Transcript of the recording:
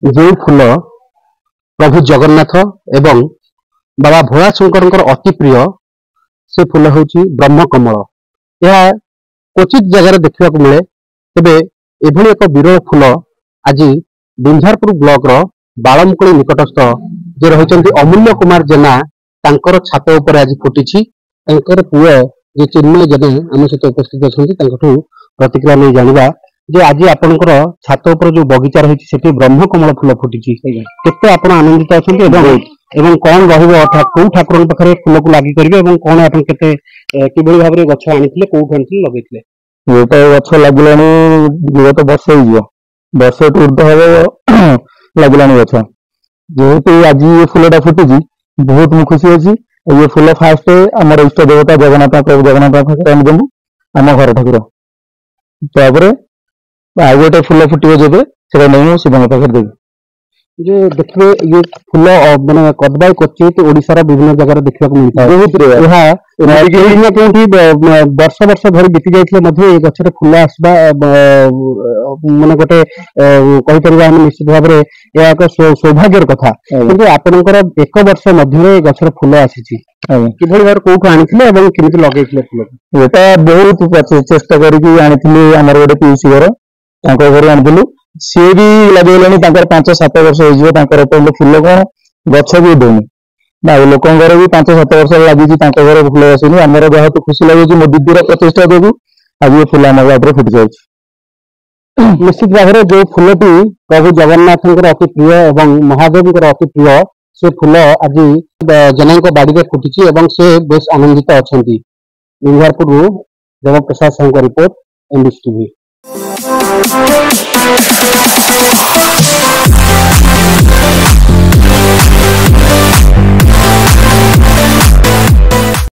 जो फूल प्रभु जगन्नाथ एवं बाबा भोला शंकर अति प्रिय से फूल हूँ ब्रह्मकमल। यह क्वचित जगह देखा मिले तेबे एभली एक विरल फूल आज विंझारपुर ब्लॉक रो बालमुकुली निकटस्थ जे रही अमूल्य कुमार जेना तांकर छात उपर आज फुटी पुओ जे चिन्मय जेना आम सहित उपस्थित अच्छा प्रतिक्रिया नहीं जाना जे आज आपंकर छात उपर जो बगीचा रही से ब्रह्मकमल फूल फुटी केते आप आनंदित अच्छा कौन रहा ठाकुर पाखे फूल को लगी करेंगे कौन आप कि भाव में गछ आनी कौट आनी लगे ये तो गछ लगे विगत वर्ष वर्ष ऊर्ध हम लगे गछ जेहेतु आज ये फूलटा फुटी बहुत मुझे खुशी अच्छी। ये फूल फास्ट आम इष्ट देवता जगन्नाथ प्रभु जगन्नाथ पाखे देमु आम घर ठाकुर तापर आउ गोटे फूल फुटे जब से नहीं शिव पाखे देवी जो देखिए ये फूल माने कदबाई क्वचित ओडिशार विभिन्न जगह देखा मिलता है बहुत वर्ष वर्ष धरी बीती जाते ये गचर फूल आसवा माने गोटे कहीपर निश्चित भाव में यह एक सौभाग्यर कथा कि आपंकर एक वर्ष मध्य गचर फूल आसी कि भाव कौटू आनी केमी लगे फूल यहाँ बहुत चेष्टा करमर गोटे पीसी घर घर आनी सी भी लगे 5-7 वर्ष हो फूल कौन गछ भी देनी ना लोक भी 5-7 वर्ष लगी घर फूल आसनी आमर जहाँ तो खुशी लगे मो दीदी प्रचेषा जो आज ये फूल आम बाटे फुटी जाए। निश्चित भाव में जो फूलटी प्रभु जगन्नाथ अति प्रिय एवं महादेव अति प्रिय से फूल आज जेना बाड़ी में फुटी से बेस आनंदित अच्छा। Binjharpur Devprasad Sahu report MBC TV.